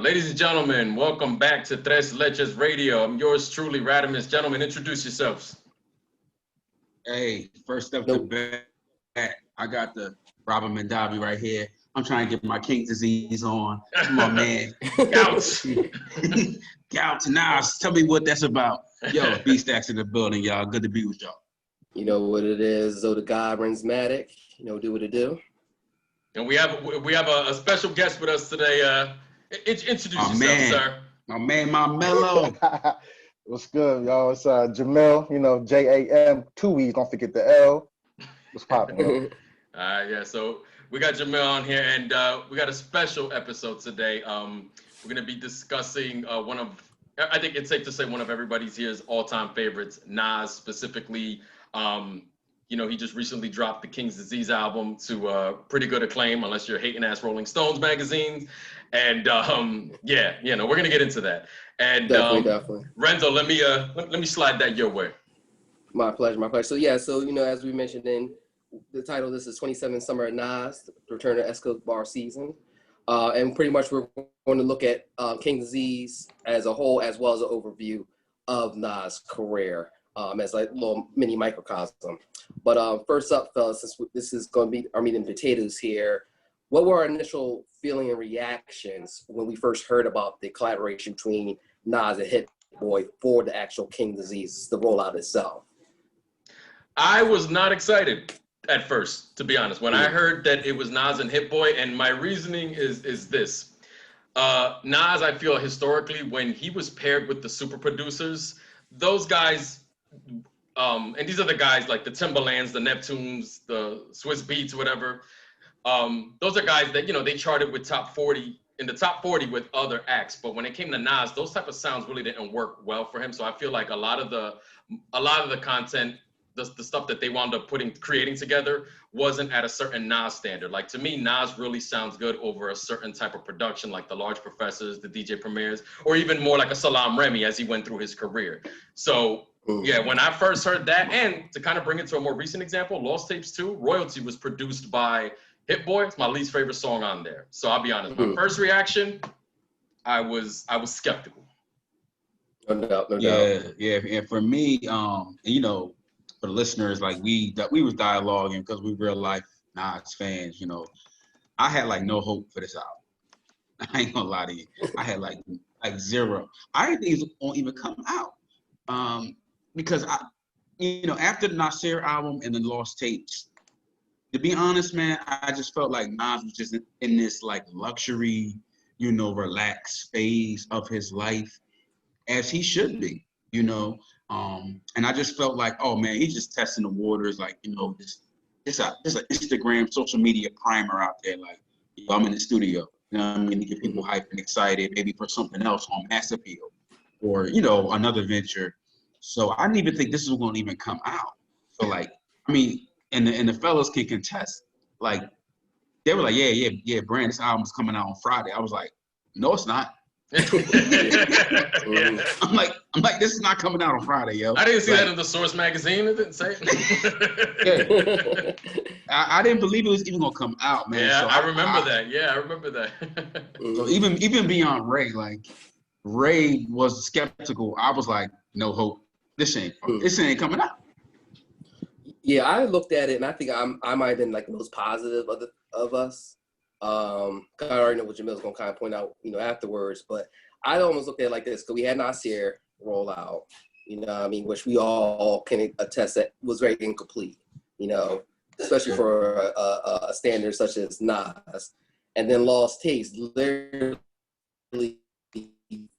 Ladies and gentlemen, welcome back to Leches Radio. I'm yours truly, Radimus. Gentlemen, introduce yourselves. Hey, first up to bat, I got the Robert Mandavi right here. I'm trying to get my King disease on. My man. Gouts. Gouts. NaS, tell me what that's about. Yo, B-Stacks in the building, y'all. Good to be with y'all. You know what it is. Zo the God, Matic. You know, do what it do. And we have a special guest with us today. Introduce yourself, sir. My man, my mellow. What's good, y'all? It's Jameel, you know, Jam, 2 E's, don't forget the L. What's poppin'? Yeah, so we got Jameel on here, and we got a special episode today. We're going to be discussing I think it's safe to say one of everybody's here's all-time favorites, NaS specifically. You know, he just recently dropped the King's Disease album to pretty good acclaim, unless you're hating ass Rolling Stones magazines. And we're gonna get into that. And definitely. Renzo, let me slide that your way. My pleasure. So you know, as we mentioned in the title, this is 27 Summer of NaS, the Return to Escobar season. And pretty much we're going to look at King Disease as a whole, as well as an overview of NaS' career as like a little mini microcosm. But first up, fellas, since this is going to be our meat and potatoes here, what were our initial feeling and reactions when we first heard about the collaboration between NaS and Hit Boy for the actual King Disease, the rollout itself? I was not excited at first, to be honest, when I heard that it was NaS and Hit Boy, and my reasoning is this. NaS, I feel historically, when he was paired with the super producers, those guys, and these are the guys like the Timbalands, the Neptunes, the Swiss Beats, whatever. Those are guys that, you know, they charted with in the top 40 with other acts. But when it came to NaS, those type of sounds really didn't work well for him. So I feel like a lot of the content, the stuff that they wound up creating together wasn't at a certain NaS standard. Like to me, NaS really sounds good over a certain type of production, like the Large Professors, the DJ Premiers, or even more like a Salam Remy as he went through his career. So yeah, when I first heard that, and to kind of bring it to a more recent example, Lost Tapes 2, Royalty was produced by Hit Boy. It's my least favorite song on there. So I'll be honest, my first reaction, I was skeptical. No doubt. Yeah. And for me, you know, for the listeners, like we was dialoguing because we real life NaS fans. You know, I had like no hope for this album. I ain't gonna lie to you. I had like zero. I didn't think it was gonna even come out because after the Nasir album and the Lost Tapes. To be honest, man, I just felt like NaS was just in this like luxury, you know, relaxed phase of his life, as he should be, you know. And I just felt like, oh man, he's just testing the waters, like, you know, just an Instagram social media primer out there, like, you know, I'm in the studio, you know what I mean, to get people hyped and excited, maybe for something else on Mass Appeal, or you know, another venture. So I didn't even think this was going to even come out. So like, I mean. And the fellas can contest. Like, they were like, yeah, Brand, this album's coming out on Friday. I was like, no, it's not. I'm like, this is not coming out on Friday, yo. I didn't see that in the Source magazine. It didn't say it. I didn't believe it was even gonna come out, man. Yeah, so I remember that. Yeah, I remember that. So even beyond Ray, like Ray was skeptical. I was like, no hope. This ain't coming out. Yeah, I looked at it, and I think I might have been like the most positive of us. I already know what Jameel's gonna kind of point out, you know, afterwards. But I almost looked at it like this, because we had Nasir roll out, you know, I mean, which we all can attest that was very incomplete, you know, especially for a standard such as NaS. And then Lost Tapes literally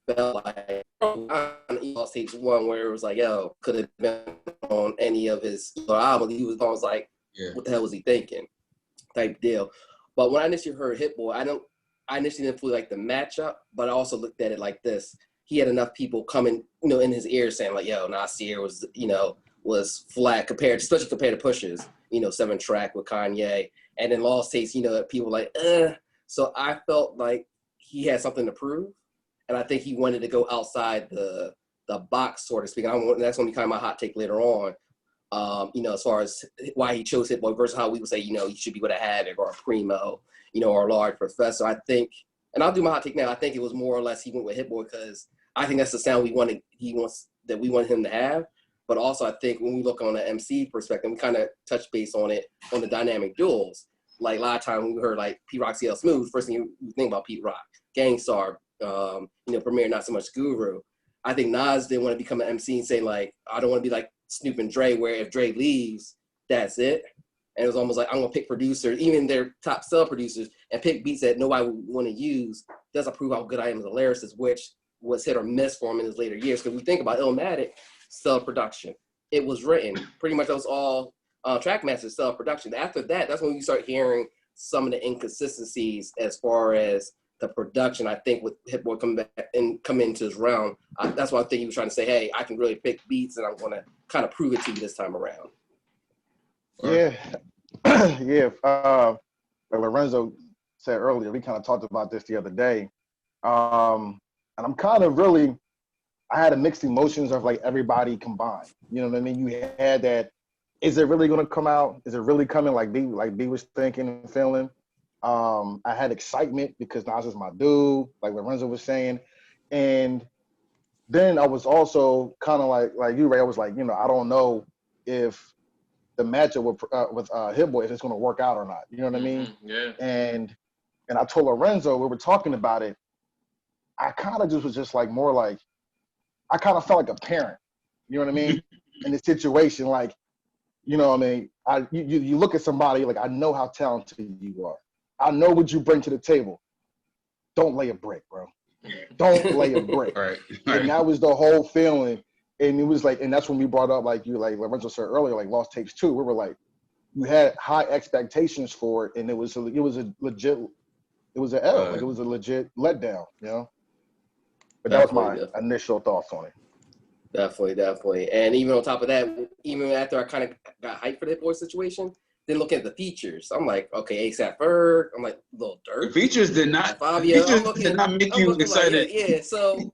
felt like Lost Tapes 1, where it was like, yo, could have been on any of his albums. He was almost like, what the hell was he thinking? Type deal. But when I initially heard Hit Boy, I initially didn't feel like the matchup, but I also looked at it like this. He had enough people coming, you know, in his ear saying like, yo, Nasir was, you know, was flat especially compared to Push's, you know, 7-track with Kanye. And then Lost Tapes, you know, people like, So I felt like he had something to prove. And I think he wanted to go outside the box, so to speak. That's going to be kind of my hot take later on, you know, as far as why he chose Hit Boy versus how we would say, you know, he should be with a Havoc or a Primo, you know, or a Large Professor. I think and I'll do my hot take now. I think it was more or less he went with Hit Boy because I think that's the sound we wanted him to have. But also, I think when we look on the MC perspective, we kind of touch base on it on the dynamic duels. Like a lot of times when we heard like Pete Rock, CL Smooth, first thing you think about Pete Rock, Gangstar, Premier, not so much Guru. I think Nas didn't want to become an MC and say like, I don't want to be like Snoop and Dre, where if Dre leaves, that's it. And it was almost like, I'm going to pick producers, even their top sell producers, and pick beats that nobody would want to use. Doesn't prove how good I am as a lyricist, which was hit or miss for him in his later years. Because we think about Illmatic, self-production. It was written. Pretty much that was all Trackmaster self-production. After that, that's when we start hearing some of the inconsistencies as far as the production. I think with Hit Boy come into his realm, that's why I think he was trying to say, hey, I can really pick beats and I'm going to kind of prove it to you this time around. Yeah. Yeah. Like Lorenzo said earlier, we kind of talked about this the other day. And I'm kind of really, I had a mixed emotions of like everybody combined. You know what I mean? You had that, is it really going to come out? Is it really coming like B was thinking and feeling? I had excitement because Nas is my dude, like Lorenzo was saying. And then I was also kind of like you, Ray, I was like, I don't know if the matchup with Hit Boy, if it's going to work out or not. You know what I mean? Yeah. And I told Lorenzo, we were talking about it, I kind of just was just like more like, I kind of felt like a parent, you know what I mean? In the situation, like, you know what I mean? You look at somebody, like, I know how talented you are. I know what you bring to the table. Don't lay a brick, bro. Don't lay a brick. Right. And that was the whole feeling. And it was like, and that's when we brought up, like Lorenzo said earlier, like Lost Tapes 2. We were like, you had high expectations for it, and it was a legit, it was an L. Like, it was a legit letdown, But that was my initial thoughts on it. Definitely. And even on top of that, even after I kind of got hyped for that boy situation, then looking at the features, I'm like, okay, ASAP Ferg, I'm like, Lil Durk. The features did not make you excited. Like, yeah. So,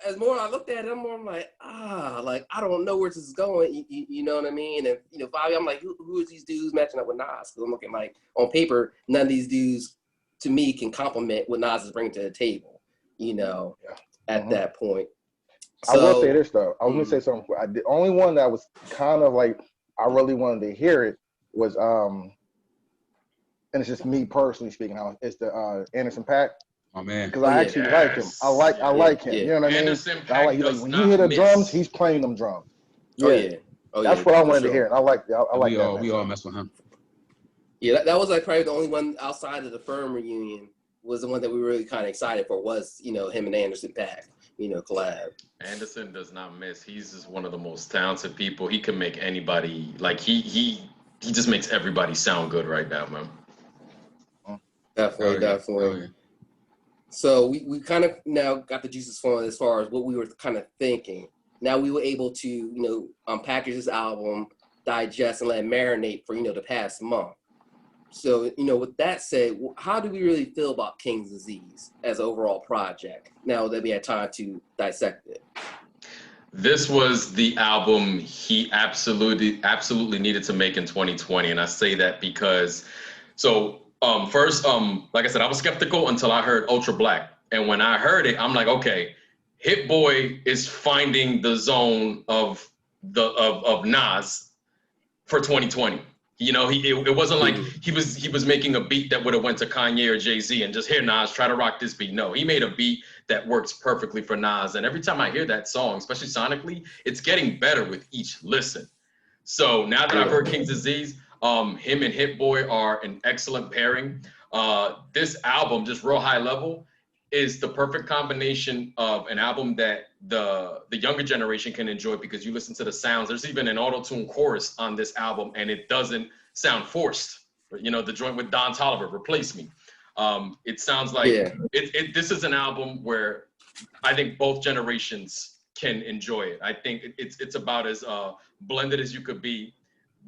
as more I looked at it, I'm like, like, I don't know where this is going. You know what I mean? And, Bobby, I'm like, who is these dudes matching up with Nas? Because I'm looking like, on paper, none of these dudes, to me, can complement what Nas is bringing to the table, at that point. So, I will say this, though. I was going to say something. The only one that was kind of like, I really wanted to hear it was, and it's just me personally speaking, it's the Anderson .Paak. Oh, man. Because I actually like him. I like him. You know what I mean? Anderson .Paak like when you hear the drums, he's playing them drums. Yeah. That's what I wanted to hear. And I like that. We all mess with him. Yeah, that was like probably the only one outside of the Firm reunion was the one that we were really kind of excited for was, him and Anderson .Paak, collab. Anderson does not miss. He's just one of the most talented people. He can make anybody, like he just makes everybody sound good right now, man. Definitely. So we kind of now got the juices flowing as far as what we were kind of thinking. Now we were able to, package this album, digest, and let it marinate for, the past month. So, with that said, how do we really feel about King's Disease as an overall project now that we had time to dissect it? This was the album he absolutely needed to make in 2020. And I say that because, first, like I said, I was skeptical until I heard Ultra Black. And when I heard it, I'm like, okay, Hit Boy is finding the zone of Nas for 2020. It wasn't like he was making a beat that would have went to Kanye or Jay-Z and just, here, Nas, try to rock this beat. No, he made a beat that works perfectly for Nas. And every time I hear that song, especially sonically, it's getting better with each listen. So now that I've heard King's Disease, him and Hit Boy are an excellent pairing. This album, just real high level, is the perfect combination of an album that the younger generation can enjoy because you listen to the sounds. There's even an auto-tune chorus on this album, and it doesn't sound forced. The joint with Don Toliver, Replace Me. It sounds like this is an album where I think both generations can enjoy it. I think it's about as blended as you could be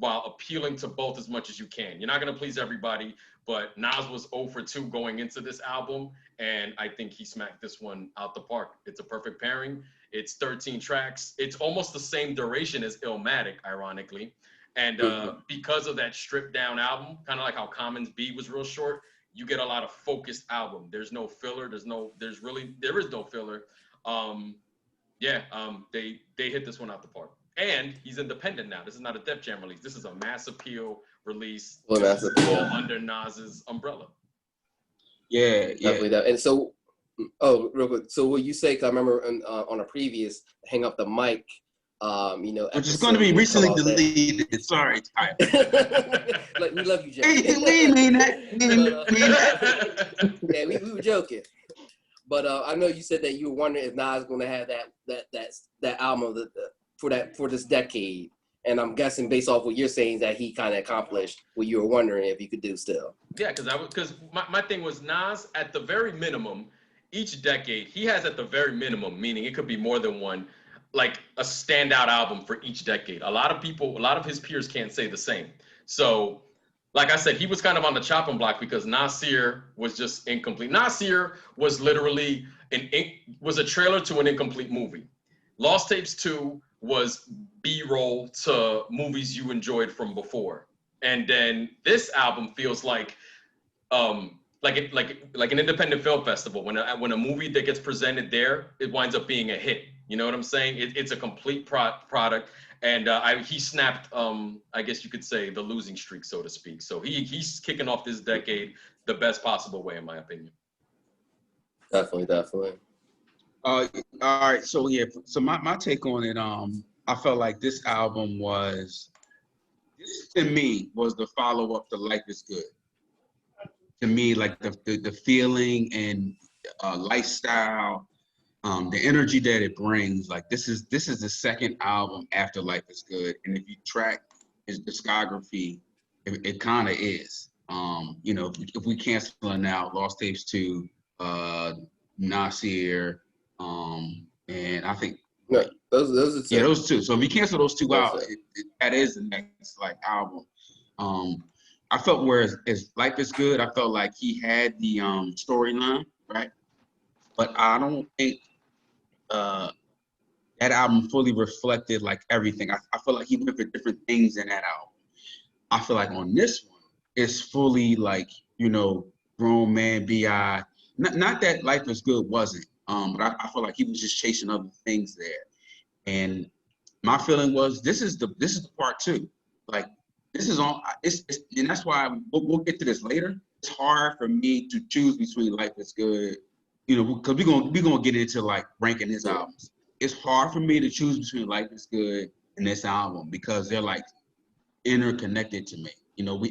while appealing to both as much as you can. You're not going to please everybody, but Nas was 0 for 2 going into this album, and I think he smacked this one out the park. It's a perfect pairing. It's 13 tracks. It's almost the same duration as Illmatic, ironically. And because of that stripped down album, kind of like how Common's B was real short, you get a lot of focused album. There's no filler. There is no filler. They hit this one out the park. And he's independent now. This is not a Def Jam release. This is a Mass Appeal release. This is all under Nas's umbrella. Yeah. Definitely that. And so, real quick. So what you say? Because I remember on a previous Hang Up the Mic, which is going to be recently deleted. Sorry, Ty. Like, we love you, Jay. We mean that. Yeah, we were joking. But I know you said that you were wondering if Nas is going to have that album for this decade, and I'm guessing based off what you're saying that he kind of accomplished what you were wondering if he could do still. Yeah, because my thing was Nas at the very minimum, each decade he has at the very minimum, meaning it could be more than one, like a standout album for each decade. A lot of his peers can't say the same. So, like I said, he was kind of on the chopping block because Nasir was just incomplete. Nasir was literally was a trailer to an incomplete movie. Lost Tapes 2 was B-roll to movies you enjoyed from before. And then this album feels like an independent film festival. When a movie that gets presented there, it winds up being a hit. You know what I'm saying? It's a complete product. And he snapped, I guess you could say, the losing streak, so to speak. So he's kicking off this decade the best possible way, in my opinion. Definitely. All right. So my take on it, I felt like this album to me was the follow-up to Life is Good. To me, like the feeling and lifestyle, the energy that it brings, like this is the second album after Life is Good. And if you track his discography, it kind of is. If we canceling out Lost Tapes 2, Nasir, and I think those are two. Yeah, those two. So if you cancel those two out, that is the next album. I felt whereas Life is Good, I felt like he had the storyline, right? But I don't think that album fully reflected like everything. I feel like he went for different things in that album. I feel like on this one, it's fully like, grown man B.I. Not that Life is Good wasn't, but I feel like he was just chasing other things there. And my feeling was this is the part two. Like this is on. And that's why we'll get to this later. It's hard for me to choose between Life is Good, because we're gonna get into like ranking his albums. It's hard for me to choose between Life is Good and this album because they're like interconnected to me.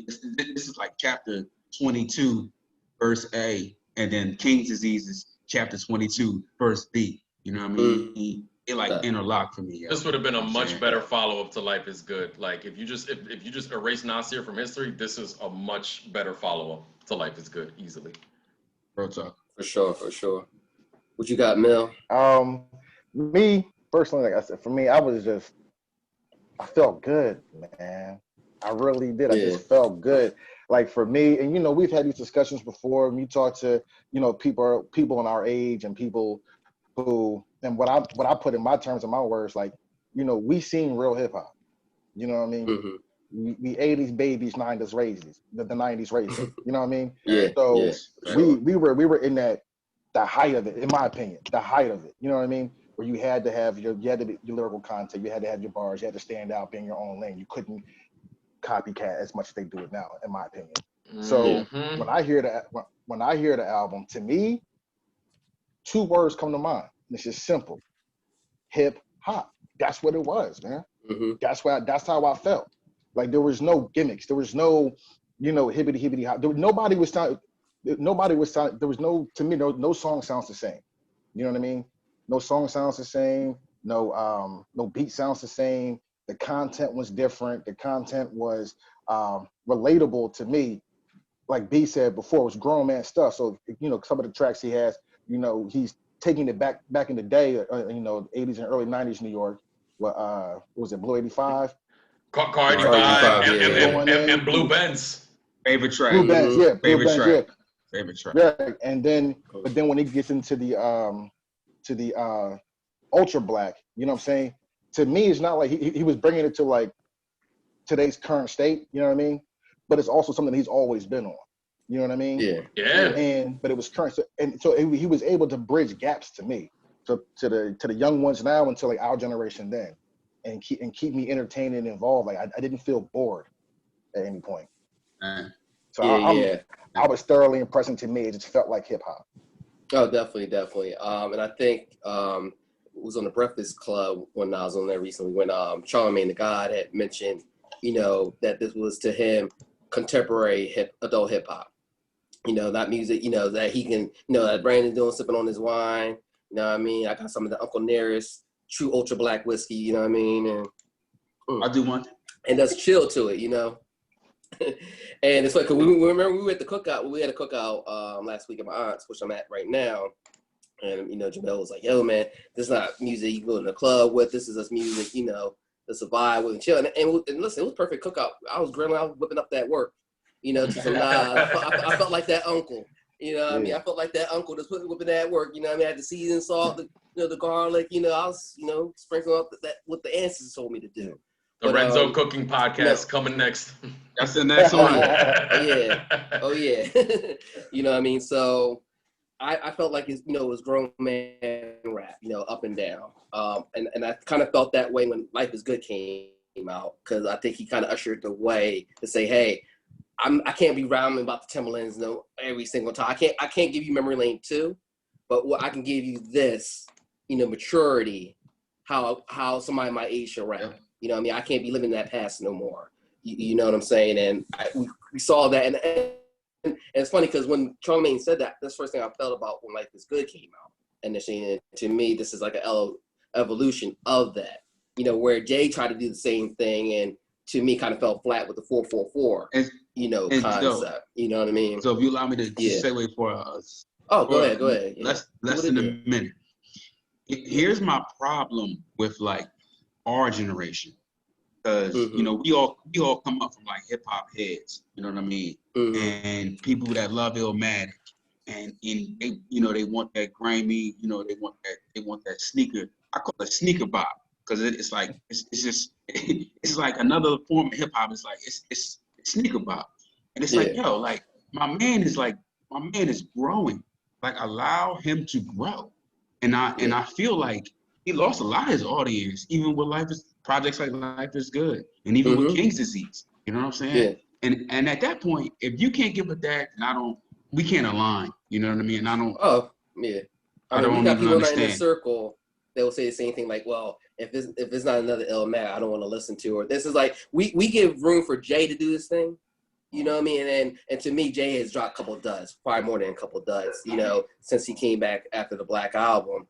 This is like chapter 22, verse A, and then King's Disease is chapter 22, verse B. You know what I mean? It like interlocked for me. This would have been a much better follow-up to Life is Good. Like if you just erase Nasir from history, this is a much better follow-up to Life is Good, easily. Real talk. For sure. What you got, Mel? Me personally, like I said, for me, I felt good, man. I really did. I just felt good. Like for me, and we've had these discussions before. When you talk to people in our age and people who, and what I put in my terms and my words, like we seen real hip hop. You know what I mean? Mm-hmm. We 80s babies, 90s raises, the 90s raises. You know what I mean? Yeah. So we were in the height of it, in my opinion, the height of it. You know what I mean? Where you had to have your lyrical content, you had to have your bars, you had to stand out, be in your own lane. You couldn't copycat as much as they do it now, in my opinion. So when I hear the album, to me, two words come to mind. It's just simple: hip hop. That's what it was, man. Mm-hmm. That's how I felt. Like there was no gimmicks. There was no, hibbity hop. Nobody was sound. There was no song sounds the same. You know what I mean? No song sounds the same. No beat sounds the same. The content was different. The content was relatable to me. Like B said before, it was grown man stuff. So some of the tracks he has, he's taking it back in the day, 80s and early 90s New York. What was it, Blue 85? Car 85 and Blue Benz. Favorite track. Blue Benz, yeah. Favorite track. Yeah. Favorite track. Yeah, but then when he gets into the Ultra Black, you know what I'm saying? To me, it's not like he was bringing it to like today's current state, you know what I mean? But it's also something he's always been on. You know what I mean? Yeah. But it was current. So he was able to bridge gaps to me, to the young ones now until like our generation then, and keep me entertained and involved. Like I didn't feel bored at any point. So I was thoroughly impressed, and to me, it just felt like hip hop. Oh, definitely. And I think it was on the Breakfast Club when I was on there recently when Charlamagne the God had mentioned, that this was to him contemporary adult hip hop. That music, that he can, that Brandon doing sipping on his wine. You know what I mean? I got some of the Uncle Nearest true ultra black whiskey. You know what I mean? And I do want. And that's chill to it, And it's like, cause we remember we were at the cookout. We had a cookout last week at my aunt's, which I'm at right now. And Jameel was like, "Yo, man, this is not music you go to the club with. This is just music, that's a vibe with and chill." And listen, it was perfect cookout. I was grilling, I was whipping up that work, to some Nas. I felt like that uncle. What I mean? I felt like that uncle that's whipping that work. I mean, I had the seasoned salt, the garlic. I was, sprinkling up what the ancestors told me to do. The Renzo Cooking Podcast coming next. That's the next one. Oh yeah. You know what I mean? So I felt like it was grown man rap, up and down. And I kind of felt that way when Life is Good came out, because I think he kind of ushered the way to say, hey, I can't be rhyming about the Timberlands every single time. I can't give you Memory Lane 2, but what I can give you this, maturity, how somebody my age should rap. You know what I mean? I can't be living that past no more. You know what I'm saying? And we saw that. And it's funny because when Charlamagne said that, that's the first thing I felt about when Life is Good came out. And to me, this is like an evolution of that. Where Jay tried to do the same thing, and to me kind of fell flat with the 444, concept. You know what I mean? So if you allow me to segue for us. Oh, go ahead. Less than a minute. Here's my problem with like our generation, because we all come up from like hip hop heads, you know what I mean, and people that love Illmatic, and they want that grimy, they want that sneaker. I call it sneaker bop, because it's like it's just it's like another form of hip hop. It's like it's sneaker bop, and it's like, yo, like my man is growing. Like, allow him to grow, and I feel like he lost a lot of his audience, even with projects like Life is Good, and even with King's Disease. You know what I'm saying? Yeah. And at that point, if you can't give a that, we can't align. You know what I mean? And I don't. Oh yeah. I mean, we got people in the circle that will say the same thing, like, well, if it's not another Illmatic, I don't want to listen to. Or this is like we give room for Jay to do this thing. You know what I mean? And to me, Jay has dropped a couple of duds, probably more than a couple of duds, since he came back after the Black Album.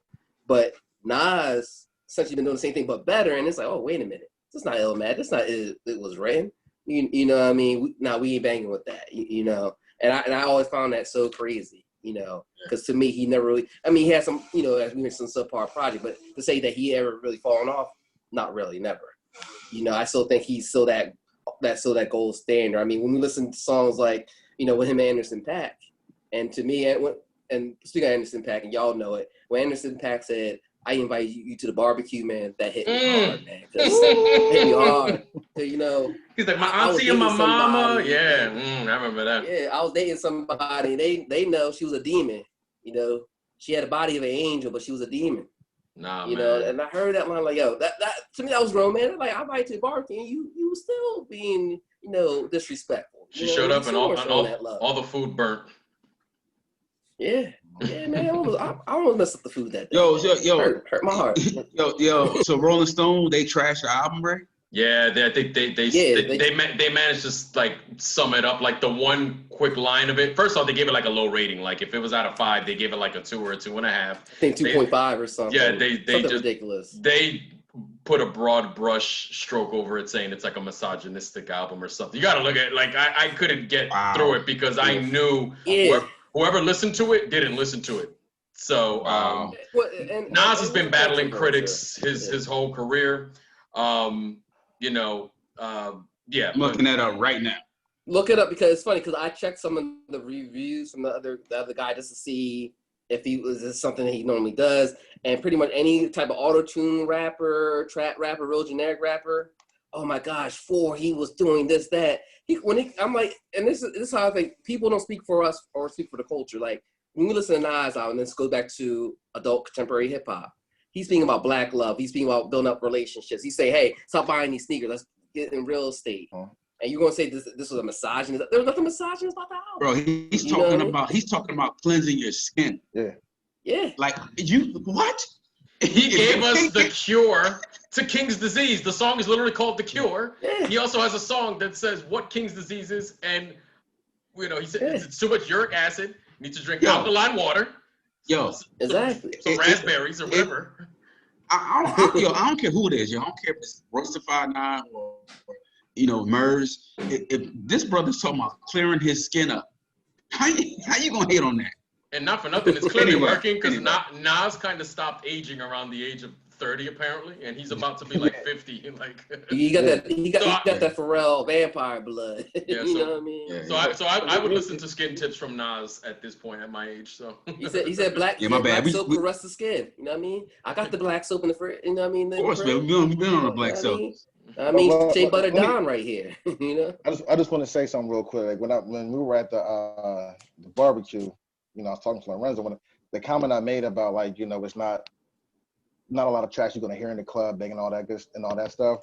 But Nas essentially been doing the same thing but better, and it's like, oh, wait a minute, this is not Illmatic, this not it was written. You know what I mean? We ain't banging with that, And I always found that so crazy, because to me he never really. I mean, he had some, as we mentioned, some subpar project, but to say that he ever really fallen off, not really, never. I still think he's still that gold standard. I mean, when we listen to songs like, with him and Anderson .Paak, and to me, and speaking of Anderson .Paak, and y'all know it, when Anderson .Paak said, "I invite you to the barbecue," man, that hit me hard, man. It hit me hard. He's like, my auntie and my mama. Yeah, I remember that. Yeah, I was dating somebody, and they know she was a demon. She had a body of an angel, but she was a demon. Nah, man. And I heard that, man, like, yo, that to me that was wrong, man. Like, I invite you to the barbecue, and you were still being, disrespectful. She showed up and all the food burnt. Yeah, man. I almost messed up the food that day. Yo, hurt my heart. Yo. So Rolling Stone, they trashed the album, right? Yeah, I think they managed to like sum it up, like the one quick line of it. First off, they gave it like a low rating. Like if it was out of 5, they gave it like a 2 or a 2.5. I think 2.5 or something. Yeah, they just ridiculous. They put a broad brush stroke over it, saying it's like a misogynistic album or something. You got to look at it. Like I couldn't get through it because I knew whoever listened to it didn't listen to it. So Nas has been battling critics his whole career. I'm looking that up right now. Look it up, because it's funny, because I checked some of the reviews from the other guy just to see if he was something that he normally does, and pretty much any type of auto-tune rapper, trap rapper, real generic rapper, oh my gosh, he was doing this, that. I'm like, and this is how I think people don't speak for us or speak for the culture. Like when we listen to Nas out, and this goes back to adult contemporary hip hop, he's speaking about black love. He's speaking about building up relationships. He's saying, hey, stop buying these sneakers. Let's get in real estate. And you're gonna say this was a misogynist? There's nothing misogynist about the album. Bro, he's talking about cleansing your skin. Yeah. Like what? He gave us the cure to King's disease. The song is literally called The Cure. Yeah. He also has a song that says what King's disease is, and he said it's too much uric acid. You need to drink alkaline water. Exactly. So raspberries or whatever. I don't care who it is. I don't care if it's Roastified 9 or Murs. If this brother's talking about clearing his skin up, how you gonna hate on that? And not for nothing, it's clearly working because Nas kind of stopped aging around the age of 30 apparently, and he's about to be like 50. Like he got that Pharrell vampire blood. You know what I mean? Yeah. So I would listen to skin tips from Nas at this point at my age. So he said black soap caress the skin. You know what I mean? I got the black soap in the fridge. You know what I mean? Of course, man. We've been on the black soap. I mean, Shea Butter Don right here. You know. I just want to say something real quick. Like when we were at the barbecue, I was talking to Lorenzo when the comment I made about like it's not a lot of tracks you're gonna hear in the club, banging all that good and all that stuff.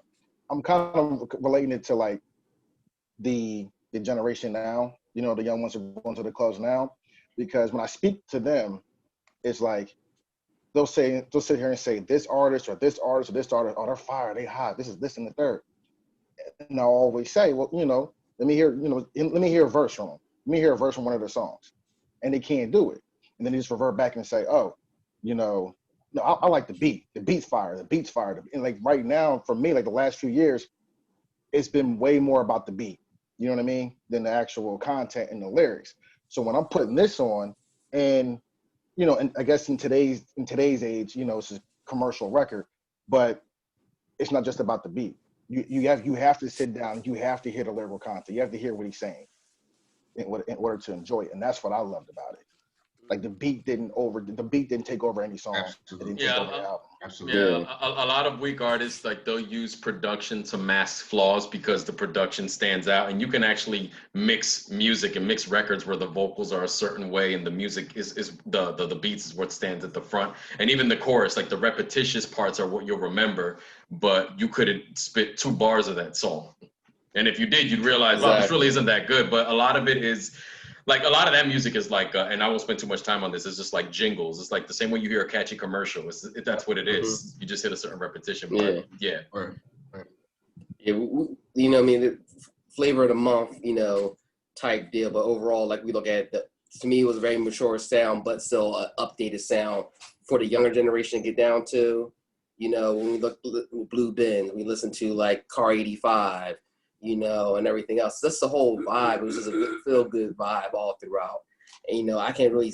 I'm kind of relating it to like the generation now. The young ones are going to the clubs now, because when I speak to them, it's like they'll sit here and say this artist or this artist or this artist, oh, they're fire, they hot, this is this and the third. And I'll always say, well, let me hear a verse from them. Let me hear a verse from one of their songs. And they can't do it. And then they just revert back and say, oh, no, I like the beat. The beat's fire. The beat's fire. And like right now, for me, like the last few years, it's been way more about the beat. You know what I mean? Than the actual content and the lyrics. So when I'm putting this on, and and I guess in today's age, it's a commercial record, but it's not just about the beat. You have to sit down. You have to hear the lyrical content. You have to hear what he's saying in order to enjoy it. And that's what I loved about it. Like the beat didn't take over any song. Absolutely. Absolutely. Yeah, a lot of weak artists, like they'll use production to mask flaws because the production stands out, and you can actually mix music and mix records where the vocals are a certain way and the music is the beats is what stands at the front, and even the chorus, like the repetitious parts are what you'll remember, but you couldn't spit 2 bars of that song. And if you did, you'd realize, wow, this really isn't that good. But a lot of it is, like, a lot of that music is like, and I won't spend too much time on this, it's just like jingles. It's like the same way you hear a catchy commercial. That's what it is. You just hit a certain repetition. But yeah. Right. Yeah, what I mean, the flavor of the month, type deal. But overall, like we look at to me, it was a very mature sound, but still an updated sound for the younger generation to get down to. When we look at Blue Benz, we listen to like Car 85. And everything else. That's the whole vibe. It was just a feel-good vibe all throughout. And, I can't really,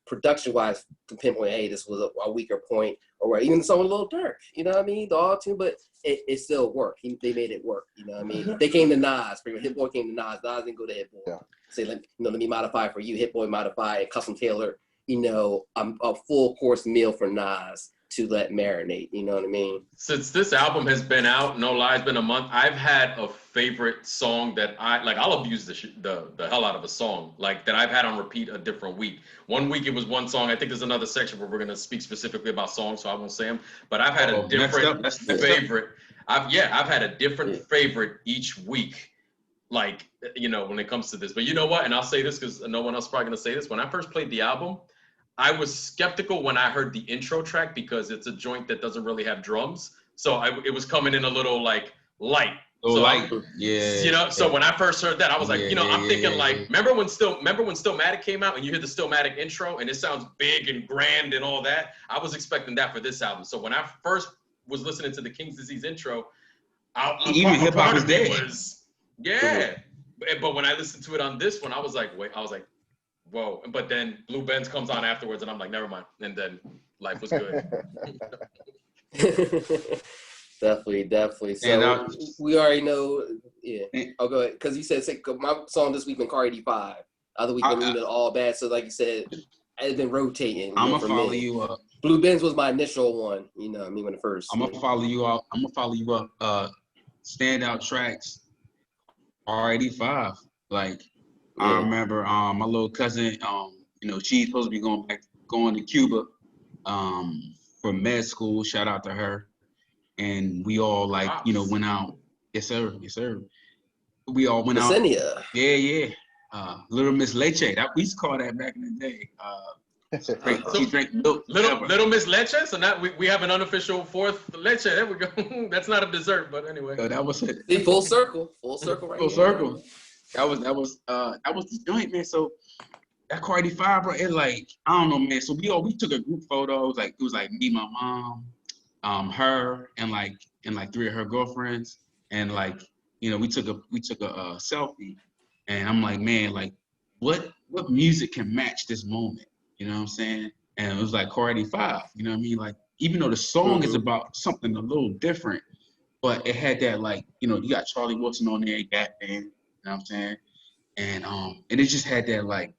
production-wise, pinpoint, hey, this was a weaker point, or even some a little dark, you know what I mean? The auto-tune, but it still worked. They made it work, you know what I mean? They came to Nas. Hit Boy came to Nas. Nas didn't go to Hit Boy. Yeah. Say, let me modify for you. Hit Boy modify, custom tailor, a full course meal for Nas to let marinate, you know what I mean? Since this album has been out, no lie, it's been a month, I've had a favorite song that I'll abuse the hell out of a song, like that I've had on repeat a different week. One week it was one song. I think there's another section where we're going to speak specifically about songs, so I won't say them, but I've had a different favorite. I've had a different favorite each week, like, when it comes to this. But you know what? And I'll say this because no one else is probably going to say this. When I first played the album, I was skeptical when I heard the intro track because it's a joint that doesn't really have drums. So it was coming in a little like light. So when I first heard that, I was like, I'm thinking like, remember when Stillmatic came out and you hear the Stillmatic intro and it sounds big and grand and all that? I was expecting that for this album. So when I first was listening to the King's Disease intro, even hip hop is dead. But when I listened to it on this one, I was like, whoa. But then Blue Benz comes on afterwards and I'm like, never mind. And then life was good. Definitely. So we already know, Oh, go ahead. Because you said my song this week been Car 85. Other week been All Bad. So like you said, it's been rotating. I'm going to follow you up. Blue Benz was my initial one, when it first. I'm going to follow you up. standout tracks, R85. Like I remember my little cousin, she's supposed to be going to Cuba for med school. Shout out to her. And we all went out. Yes, sir. Yes, sir. We all went out. Yeah. Little Miss Leche. That we used to call that back in the day. She drank milk. Little Miss Leche. So now we have an unofficial fourth Leche. There we go. That's not a dessert, but anyway. So that was it. See, full circle right Full circle. That was the joint, man. So that car 85, bro. It I don't know, man. So we took a group photo. It was me, my mom, her, and three of her girlfriends, and we took a selfie, and I'm like, man, what music can match this moment? You know what I'm saying? And it was car 85. You know what I mean? Even though the song is about something a little different, but it had that you got Charlie Wilson on there, Gap Band. You know what I'm saying? And it just had that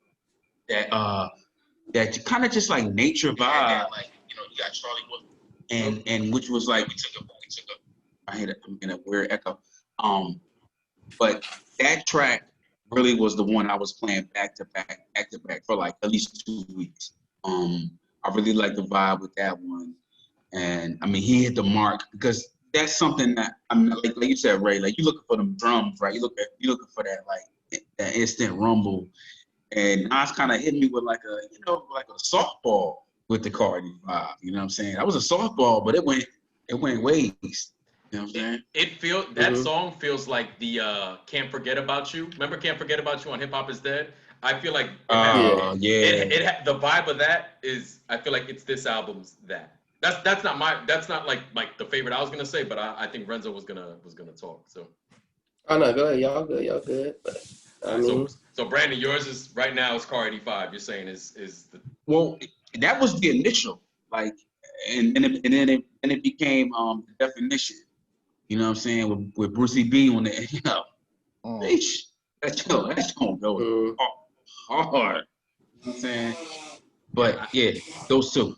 that kind of just nature vibe. You got Charlie Wilson, and which was we took a I'm in a weird echo. But that track really was the one I was playing back to back for at least 2 weeks. I really like the vibe with that one, and I mean he hit the mark because that's something that like you said, Ray. You looking for them drums, right? You looking for that that instant rumble, and Nas kind of hit me with a softball with the Cardi vibe. You know what I'm saying? That was a softball, but it went ways. You know what I'm saying? That song feels like the Can't Forget About You. Remember Can't Forget About You on Hip Hop Is Dead? I feel like the vibe of that is, I feel like it's this album's that. That's not like the favorite I was gonna say, but I think Renzo was gonna talk. So. Oh no, go ahead, y'all good. But, so Brandon, yours is right now is Car 85. You're saying is the that was the initial and then it became the definition. You know what I'm saying? With Brucey B on it, that's gonna go hard. You know what I'm saying? But yeah, those two.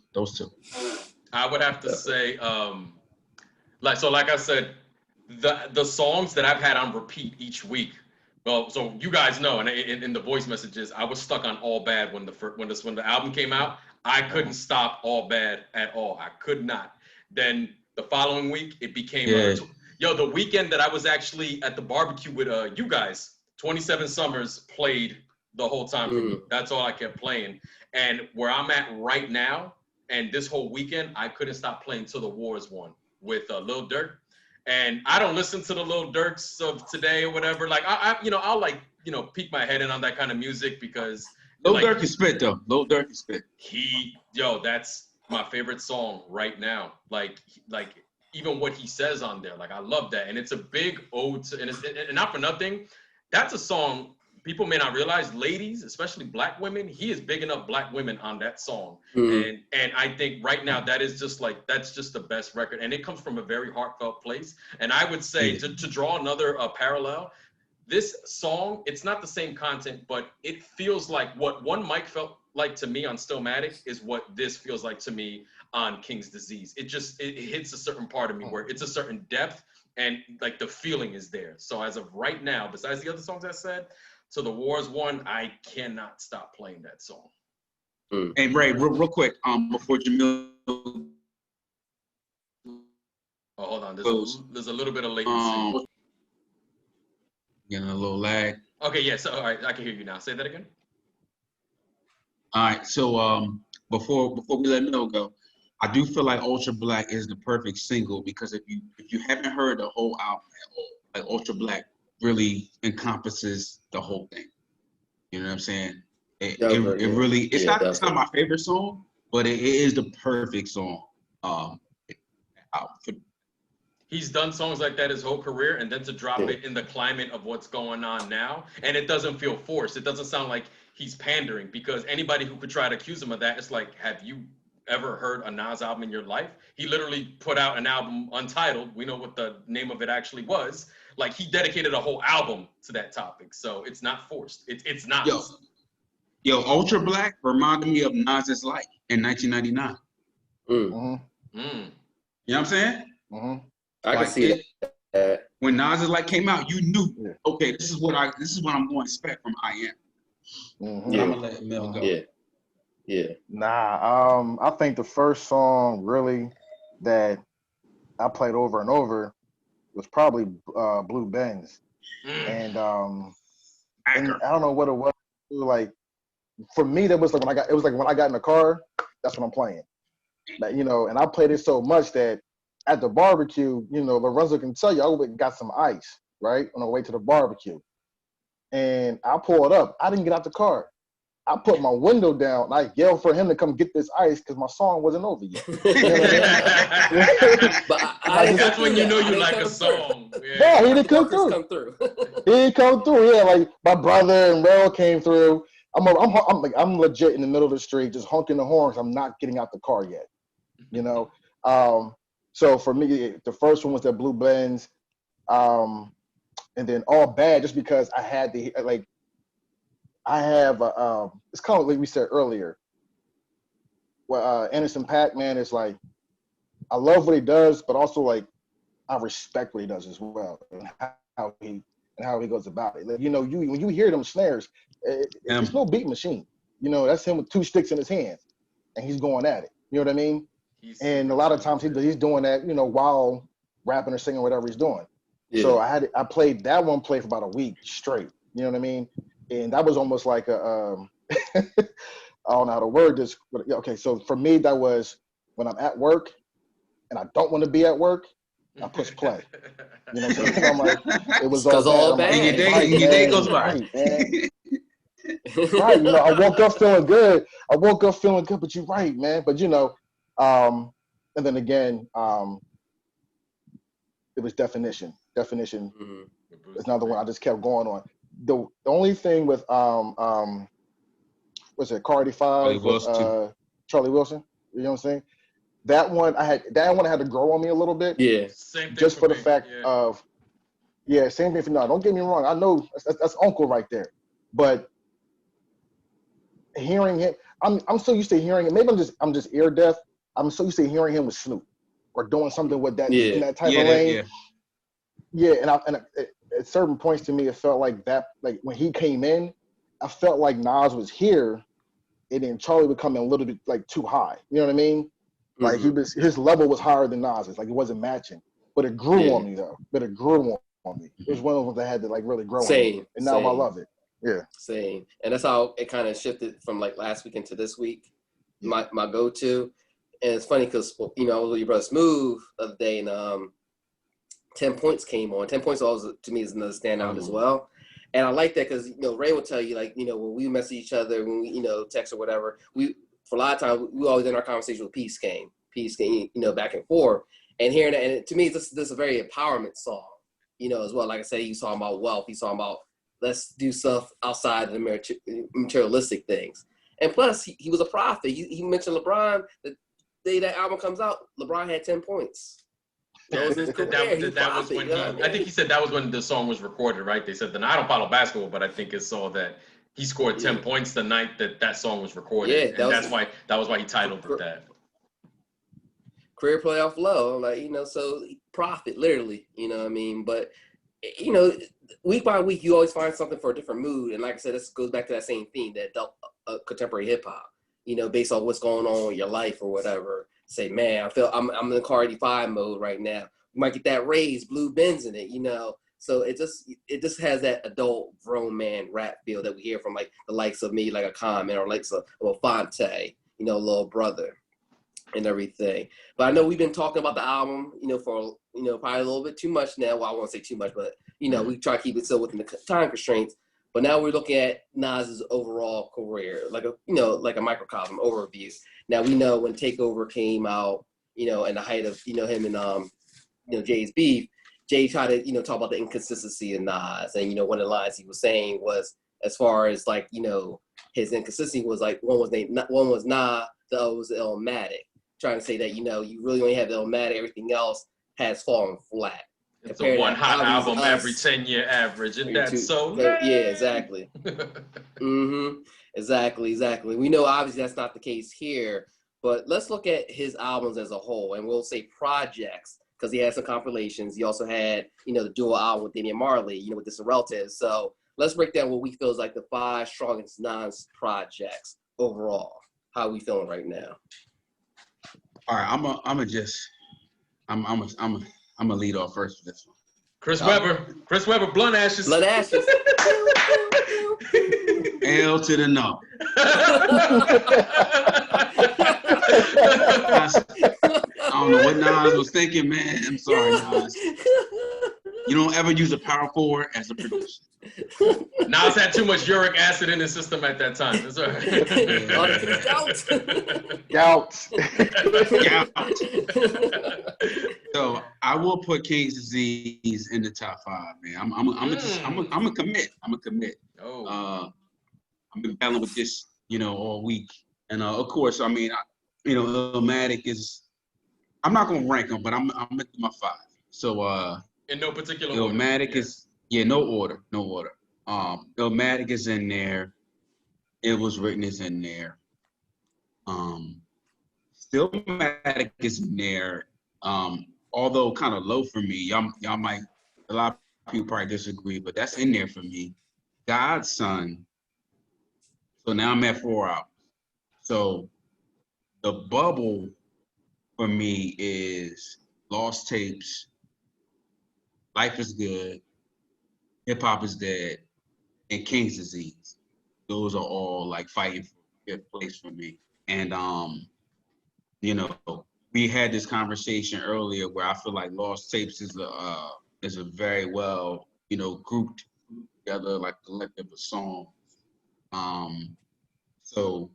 I would have to say, like I said, the songs that I've had on repeat each week. Well, so you guys know, and in the voice messages, I was stuck on All Bad when the album came out. I couldn't stop All Bad at all. I could not. Then the following week, it became the weekend that I was actually at the barbecue with you guys. 27 Summers played the whole time for me. That's all I kept playing. And where I'm at right now, and this whole weekend, I couldn't stop playing Till the Wars Won with Lil Durk. And I don't listen to the Lil Durks of today or whatever. I'll peek my head in on that kind of music because Lil Durk is spit though. Lil Durk is spit. That's my favorite song right now. Like even what he says on there, I love that. And it's a big ode to, and not for nothing, that's a song people may not realize, ladies, especially black women, he is big enough black women on that song. And I think right now that's just the best record. And it comes from a very heartfelt place. And I would say to draw another parallel, this song, it's not the same content, but it feels like what One Mic felt like to me on Stillmatic is what this feels like to me on King's Disease. It hits a certain part of me where it's a certain depth and the feeling is there. So as of right now, besides the other songs I said, So the Wars Won, I cannot stop playing that song. Hey Ray, real quick, before Jameel. Oh, hold on. There's a little bit of latency. Getting a little lag. Okay, yeah. So all right, I can hear you now. Say that again. All right. So before we let Mel go, I do feel like Ultra Black is the perfect single because if you haven't heard the whole album at all, like Ultra Black really encompasses the whole thing. You know what I'm saying? It's not my favorite song, but it is the perfect song. He's done songs like that his whole career, and then to drop it in the climate of what's going on now, and it doesn't feel forced. It doesn't sound like he's pandering, because anybody who could try to accuse him of that, it's like, have you ever heard a Nas album in your life? He literally put out an album untitled. We know what the name of it actually was. Like, he dedicated a whole album to that topic, so it's not forced. It's not. Yo, Ultra Black reminded me of Nas's Life in 1999. Mm-hmm. You know what I'm saying? I can see it. when Nas like came out, you knew, okay, this is what I'm going to expect from I Am. Mm-hmm. Yeah. I'm gonna let Mel go. Yeah. Nah, I think the first song really that I played over and over was probably Blue Benz. And I don't know what it was. Like for me, that was like when I got in the car, that's what I'm playing. Like, you know, and I played it so much that at the barbecue, you know, Lorenzo can tell you, I went and got some ice, right, on the way to the barbecue. And I pulled up. I didn't get out the car. I put my window down and I yelled for him to come get this ice because my song wasn't over yet. You know what I mean? But that's when you know you like a song. Yeah, he didn't come through. He didn't come through. Yeah, like my brother and Rel came through. I'm legit in the middle of the street, just honking the horns. I'm not getting out the car yet. You know. So for me, the first one was the Blue Benz, and then All Bad, just because I had the like. I have it's kind of like we said earlier. Well, Anderson .Paak, man, is like I love what he does, but also like I respect what he does as well, and how he goes about it. Like, you know, when you hear them snares, it's no beat machine. You know, that's him with two sticks in his hands, and he's going at it. You know what I mean? And a lot of times he's doing that, you know, while rapping or singing, whatever he's doing. Yeah. So I played that one for about a week straight. You know what I mean? And that was almost like a, I don't know how to word this. But okay, so for me, that was when I'm at work and I don't want to be at work, I push play. You know what I'm saying? I'm like, it was all bad. And your day goes by. Right, man. Right, you know, I woke up feeling good, but you're right, man. But, you know, and then again, it was Definition. Definition is another one I just kept going on. The only thing with was it Cardi 5 with Charlie Wilson? You know what I'm saying? That one I had to grow on me a little bit. Yeah. Same thing just for the me. fact of same thing for now. Don't get me wrong. I know that's Uncle right there. But hearing him, I'm so used to hearing it. Maybe I'm just ear deaf. I'm so used to hearing him with Snoop or doing something with that in that type of lane. Yeah, and at certain points to me, it felt like that. Like when he came in, I felt like Nas was here, and then Charlie would come in a little bit like too high. You know what I mean? Like his level was higher than Nas's. Like it wasn't matching. But it grew on me though. It was one of them that had to like really grow on me. And now I love it. Yeah. Same. And that's how it kind of shifted from like last week into this week. My go-to. And it's funny because, you know, I was with your brother Smooth the other day, and 10 Points came on. 10 Points always, to me, is another standout as well. And I like that because, you know, Ray will tell you, like, you know, when we message each other, when we, you know, text or whatever, for a lot of times, we always end our conversation with Peace Game, you know, back and forth. And hearing that, and to me, this is a very empowerment song, you know, as well. Like I say, he's talking about wealth. He's talking about let's do stuff outside of the materialistic things. And plus, he was a prophet. He mentioned LeBron. The day that album comes out, LeBron had 10 points. That was when I think he said that was when the song was recorded, right? They said, I don't follow basketball, but I think it's saw that he scored 10 points the night that song was recorded. Yeah, that was why he titled it that. Career playoff low, like, you know, so profit, literally, you know what I mean? But, you know, week by week, you always find something for a different mood. And like I said, this goes back to that same theme, that contemporary hip hop, you know, based on what's going on with your life or whatever. Say, man, I feel I'm in the Cardi 5 mode right now. You might get that raised Blue Benz in it, you know. So it just has that adult grown man rap feel that we hear from like the likes of me, like a Common, or likes of Fonte, you know, Little Brother, and everything. But I know we've been talking about the album, you know, for, you know, probably a little bit too much now. Well, I won't say too much, but, you know, we try to keep it still within the time constraints. But now we're looking at Nas's overall career, like a microcosm overview. Now we know when Takeover came out, you know, in the height of, you know, him and you know, Jay's beef, Jay tried to, you know, talk about the inconsistency of Nas, and, you know, one of the lines he was saying was, as far as like, you know, his inconsistency was like one was Nah, the other was Illmatic, trying to say that, you know, you really only have Illmatic, everything else has fallen flat. It's a one hot album every 10-year average, and that's so yeah, exactly. Exactly. We know obviously that's not the case here, but let's look at his albums as a whole, and we'll say projects, because he had some compilations. He also had, the dual album with Damian Marley, with the Sorreltas. So let's break down what we feel is like the 5 strongest Nas projects overall. How are we feeling right now? All right, I'm gonna lead off first with this one. Chris Webber, Blunt Ashes. Blunt Ashes. L to the no. I don't know what Nas was thinking, man. I'm sorry, Nas. You don't ever use a power forward as a producer. Nas had too much uric acid in his system at that time. That's all right. Gout. So I will put King's Disease in the top 5, man. I'm gonna commit. I'm gonna commit. Oh. I've been battling with this, all week, and of course, I mean, Illmatic is. I'm not gonna rank them, but I'm gonna do my 5. So in no particular order. Illmatic is no order. Illmatic is in there. It Was Written is in there. Stillmatic is in there. Although kind of low for me. Y'all might, a lot of people probably disagree, but that's in there for me. Godson. So now I'm at 4 albums. So the bubble for me is Lost Tapes, Life is Good, Hip Hop is Dead, and King's Disease. Those are all like fighting for a good place for me. And we had this conversation earlier where I feel like Lost Tapes is a very well, grouped together, like collective of songs. So,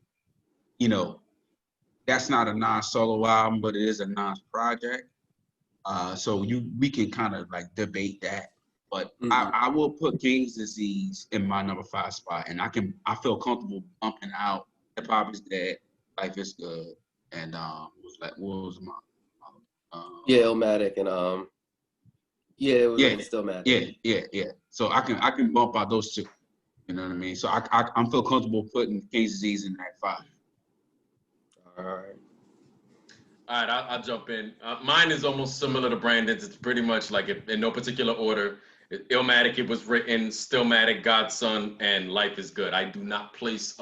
that's not a Nas solo album, but it is a Nas project. So we can kind of like debate that. But I will put King's Disease in my number 5 spot, and I feel comfortable bumping out Hip Hop is Dead, Life is Good, and what was my Illmatic and it was still Matic. Yeah. So I can bump out those 2. You know what I mean? So I'm feel comfortable putting King's Disease in that 5. All right, I'll jump in. Mine is almost similar to Brandon's. It's pretty much like in no particular order. Illmatic, It Was Written, Stillmatic, Godson, and Life is Good. I do not place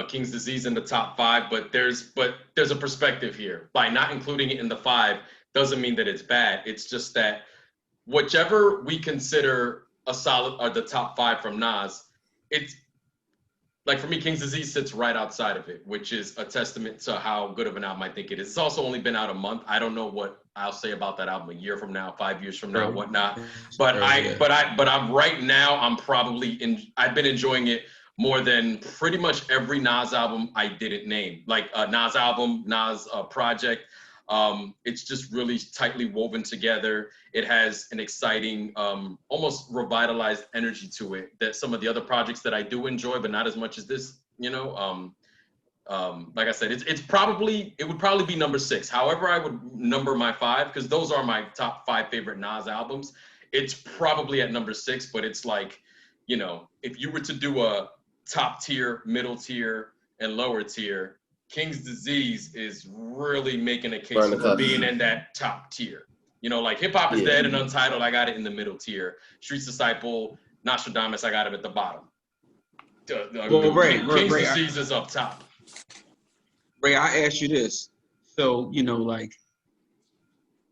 King's Disease in the top 5, but there's a perspective here. By not including it in the 5 doesn't mean that it's bad. It's just that whichever we consider a solid or the top 5 from Nas, it's like for me, King's Disease sits right outside of it, which is a testament to how good of an album I think it is. It's also only been out a month. I don't know what I'll say about that album a year from now, 5 years from now, whatnot. But I'm right now. I've been enjoying it more than pretty much every Nas album I didn't name, like Nas album, Nas project. It's just really tightly woven together. It has an exciting, almost revitalized energy to it that some of the other projects that I do enjoy, but not as much as this, like I said, it would probably be number 6. However, I would number my 5, because those are my top 5 favorite Nas albums. It's probably at number 6, but it's like, if you were to do a top tier, middle tier, and lower tier, King's Disease is really making a case for being in that top tier. Like Hip Hop is Dead and Untitled, I got it in the middle tier. Streets Disciple, Nostradamus, I got it at the bottom. King's Disease is up top. Ray, I asked you this. So, like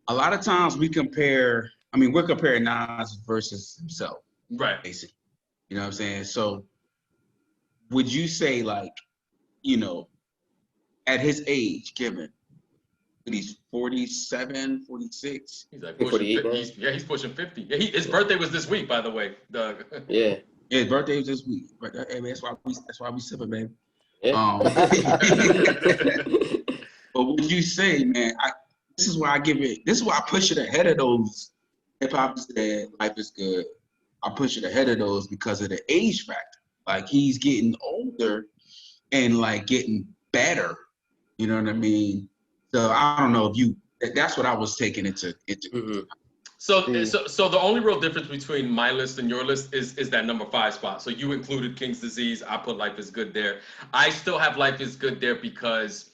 a lot of times we're comparing Nas versus himself. Right. Basically. You know what I'm saying? So would you say like, at his age, given he's 47, 46. He's like pushing 50. He's pushing 50. Yeah, his birthday was this week, by the way, Doug. Yeah, his birthday was this week. But hey, man, that's why we sipping, baby. Yeah. But would you say, man? This is why I push it ahead of those. Hip Hop is Dead, Life is Good. I push it ahead of those because of the age factor. Like he's getting older and like getting better. You know what I mean? So I don't know if that's what I was taking into. Mm-hmm. So the only real difference between my list and your list is that number 5 spot. So you included King's Disease. I put Life is Good there. I still have Life is Good there because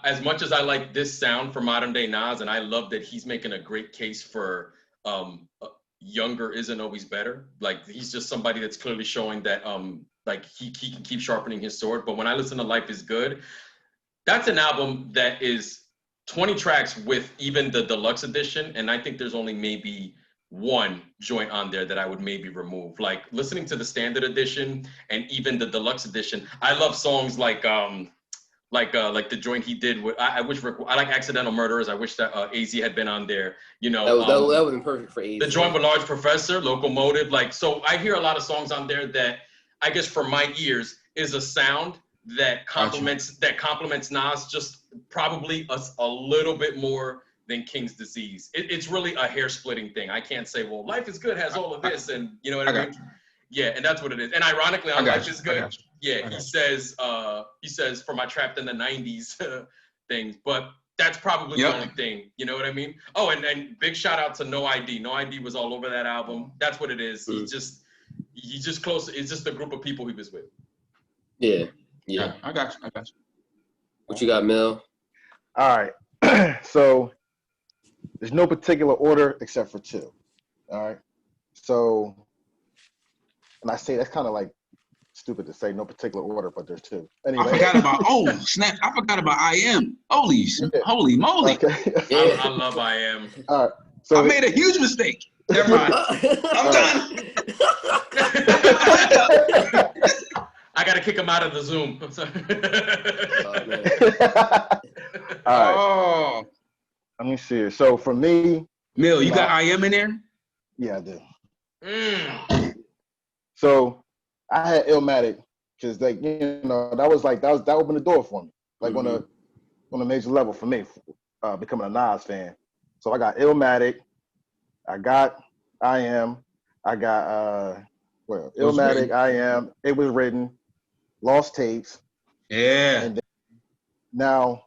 as much as I like this sound for modern day Nas, and I love that he's making a great case for younger isn't always better. Like he's just somebody that's clearly showing that like he can keep sharpening his sword. But when I listen to Life is Good, that's an album that is 20 tracks with even the deluxe edition, and I think there's only maybe one joint on there that I would maybe remove. Like listening to the standard edition and even the deluxe edition, I love songs like the joint he did with I like Accidental Murderers. I wish that AZ had been on there. You know, that would have been perfect for AZ. The joint with Large Professor, Locomotive. Like, so I hear a lot of songs on there that I guess for my ears is a sound that complements Nas just probably a little bit more than King's Disease. It's really a hair splitting thing. I can't say, well, Life is Good has all of this, and you know what I mean? Yeah, and that's what it is. And ironically, on Life is Good, he says for my Trapped in the 90s things, but that's probably the only thing. You know what I mean? Oh, and big shout out to No ID. No ID was all over that album. That's what it is. He's just close. It's just a group of people he was with. Yeah. I got you. What you got, Mel? All right. So there's no particular order except for two. All right. So, and I say that's kind of like stupid to say no particular order, but there's two. Anyway. I forgot about I Am. Holy moly. Okay. I love I Am. All right. So I made a huge mistake. Never mind. I'm done. I got to kick him out of the Zoom. All right. Let me see. So for me, Mill, you got I Am in there? Yeah, I do. So I had Illmatic because, like, that opened the door for me, like on a major level for me, becoming a Nas fan. So I got Illmatic, I got I Am, I got Illmatic, I Am, It Was Written, Lost Tapes. Yeah. And then, now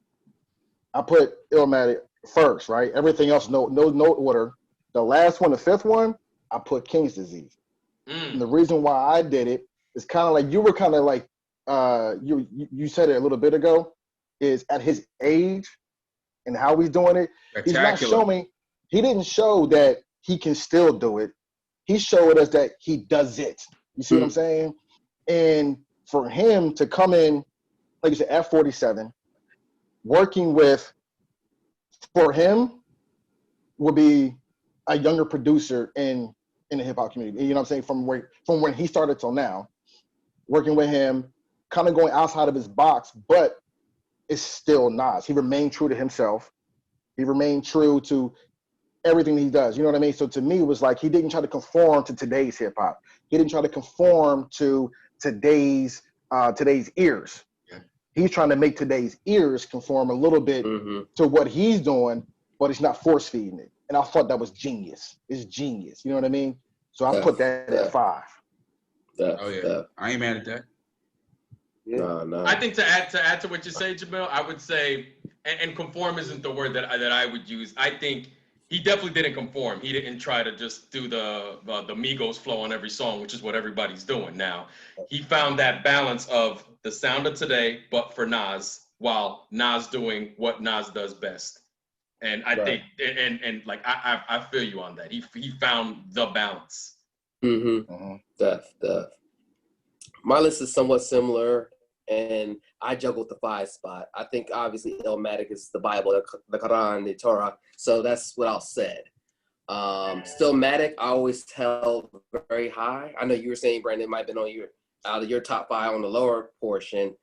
I put Illmatic first, right? Everything else, no order. The last one, the fifth one, I put King's Disease. And the reason why I did it is kind of like you were kind of like you said it a little bit ago, is at his age and how he's doing it. He's not showing. He didn't show that he can still do it. He showed us that he does it. You see what I'm saying? And for him to come in, like you said, at 47, working with, for him, would be a younger producer in the hip hop community. You know what I'm saying? From when he started till now, working with him, kind of going outside of his box, but it's still Nas. He remained true to himself. He remained true to everything he does. You know what I mean? So to me, it was like he didn't try to conform to today's hip hop. He didn't try to conform to today's ears. Yeah. He's trying to make today's ears conform a little bit to what he's doing, but he's not force feeding it. And I thought that was genius. It's genius. You know what I mean? So I put that at 5. I ain't mad at that. Yeah. No. I think to add to what you say, Jameel, I would say, and conform isn't the word that I would use. I think he definitely didn't conform. He didn't try to just do the Migos flow on every song, which is what everybody's doing now. He found that balance of the sound of today, but for Nas, while Nas doing what Nas does best. And I think, and like I feel you on that. He found the balance. Def. My list is somewhat similar, and I juggle with the 5 spot. I think obviously Illmatic is the Bible, the Quran, the Torah. So that's what I'll say. Stillmatic, I always held very high. I know you were saying, Brandon, it might have been on out of your top 5 on the lower portion,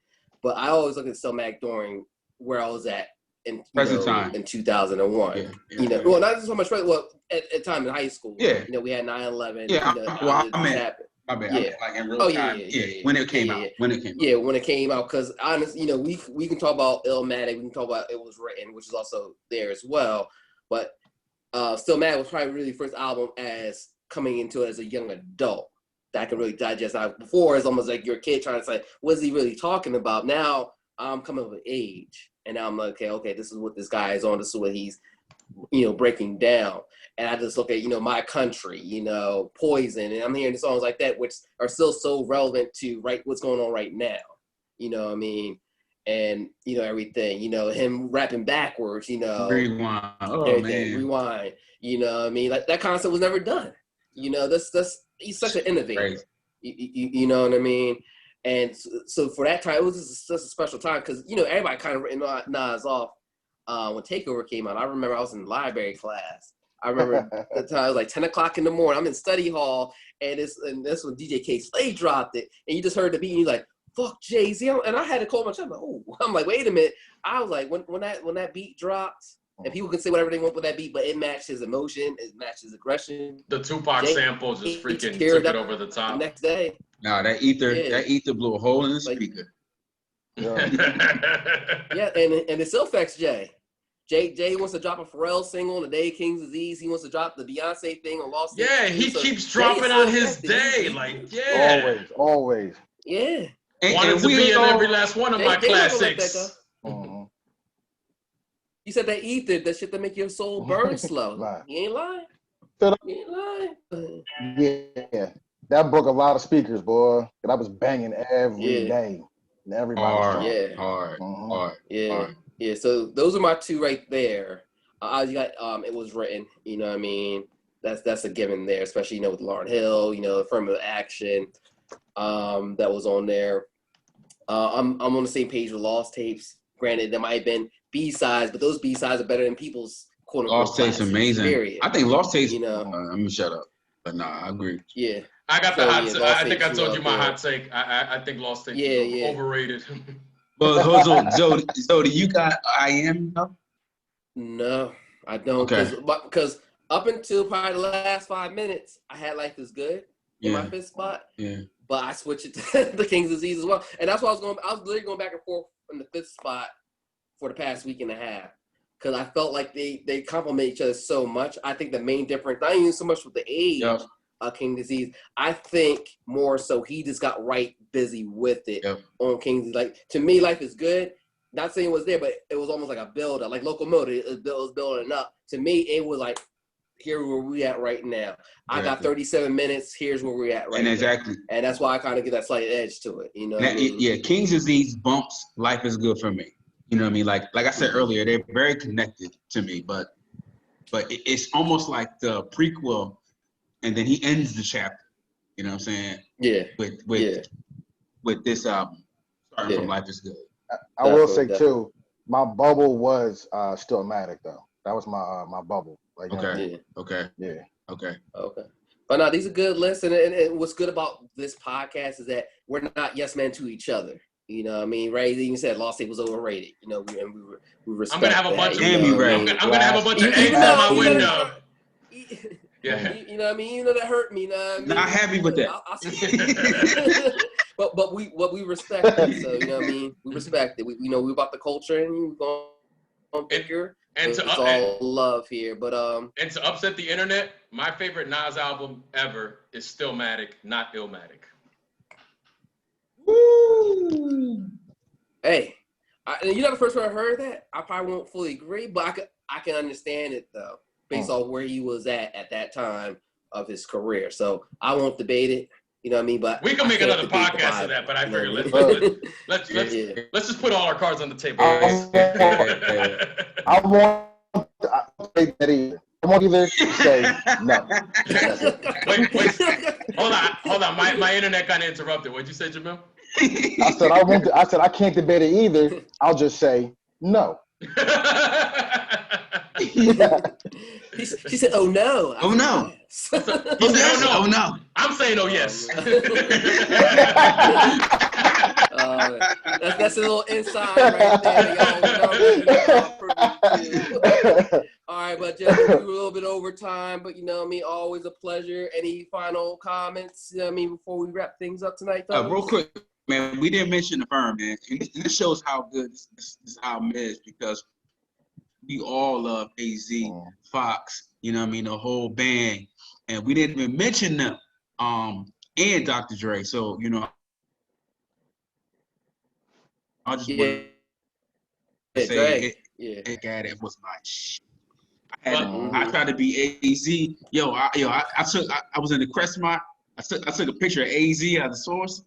but I always look at Stillmatic during where I was at in 2001. Well, not so much, at time in high school. Yeah. We had 9/11. My bad. Yeah. Like in real time. When it came out. When it came out. Because honestly, we can talk about Illmatic. We can talk about It Was Written, which is also there as well. But Stillmatic was probably really the first album as coming into it as a young adult that I can really digest. Before, it's almost like you're a kid trying to say, what is he really talking about? Now I'm coming of age. And now I'm like, okay, this is what this guy is on. This is what he's, breaking down. And I just look at, My Country, Poison. And I'm hearing songs like that, which are still so relevant to what's going on right now. You know what I mean? and everything, him rapping backwards, Rewind. Oh everything, man. rewind. I mean, like that concept was never done. That's he's such an innovator. You know what I mean? And so for that time, it was just such a special time because everybody kind of written Nas off when Takeover came out. I remember I was in library class. I remember the time it was like 10 o'clock in the morning. I'm in study hall, and that's when DJ K Slade dropped it, and you just heard the beat, and you're like, "Fuck Jay-Z," and I had to call my chum. I'm like, wait a minute. I was like, when that beat dropped, and people can say whatever they want with that beat, but it matched his emotion, it matched his aggression. The Tupac sample just freaking took it over the top. The next day. No, that ether blew a hole in the speaker. Yeah, and it still affects Jay. Jay wants to drop a Pharrell single on the day of King's Disease. He wants to drop the Beyonce thing on Lost. Yeah, he keeps dropping on his day. Always. Yeah. Wanted to be in every last one of my classics. You said that ether, that shit that make your soul burn slow. You ain't lying. Yeah. That broke a lot of speakers, boy. And I was banging every day. And everybody. Hard. Yeah, so those are my two right there. You got It Was Written, you know what I mean? That's a given there, especially, with Lauryn Hill, Affirmative Action, that was on there. I'm on the same page with Lost Tapes. Granted, there might have been B-sides, but those B-sides are better than people's quote-unquote Lost Tapes amazing. Period. I think Lost Tapes, I'm gonna shut up. But nah, I agree. Yeah. I got the hot take. I think I told you my hot take. I think Lost Tapes is overrated. Well, so do you got I Am? No, I don't. Because up until probably the last 5 minutes, I had Life Is Good in my fifth spot. Yeah. But I switched it to The King's Disease as well. And that's why I was literally going back and forth in the fifth spot for the past week and a half. Because I felt like they complement each other so much. I think the main difference, not even so much with the age of King's Disease, I think more so he just got right busy with it on King's Disease. Like, to me, Life Is Good. Not saying it was there, but it was almost like a build-up. Like Locomotive, it was building up. To me, it was like, here where we at right now. I got 37 minutes. Here's where we're at right now. Exactly. And that's why I kind of get that slight edge to it. Yeah, King's Disease bumps Life Is Good for me. You know what I mean? Like I said earlier, they're very connected to me, but it's almost like the prequel, and then he ends the chapter. You know what I'm saying? Yeah. With this album, starting from Life Is Good. I will say too, my bubble was Stillmatic though. That was my bubble. Like, Okay. But no, these are good lists, and what's good about this podcast is that we're not yes men to each other. You know what I mean? Right? You said Lost Tape was overrated. We respect. I'm gonna have a bunch of I'm gonna have a bunch of eggs on my window. Yeah. You know what I mean? That hurt me. Not happy with that. But we respect it. So, you know what I mean? We respect it. We know we about the culture, and we're going to figure. And it's all love here. But and to upset the internet, my favorite Nas album ever is Stillmatic, not Illmatic. Woo! Hey, you're not the first one I heard that. I probably won't fully agree, but I can understand it though, based on where he was at that time of his career. So I won't debate it. You know what I mean? But we can make another podcast of that. But I figure let's just put all our cards on the table. I won't either say no. Wait. Hold on. My internet kind of interrupted. What'd you say, Jameel? I said I can't debate it either. I'll just say no. She said, "Oh no." Oh no. He said, "Oh no." I'm saying, "Oh yes." That's a little inside right there, y'all. All right, but just a little bit over time, but you know what I mean, always a pleasure. Any final comments? You know what I mean, before we wrap things up tonight, though? Real quick, man. We didn't mention the firm, man, and this shows how good this album is because we all love AZ, Fox, you know what I mean, the whole band, and we didn't even mention them, and Dr. Dre. So I'll just say it was my shit. I tried to be AZ. I was in the Crestmont. I took a picture of AZ at the source,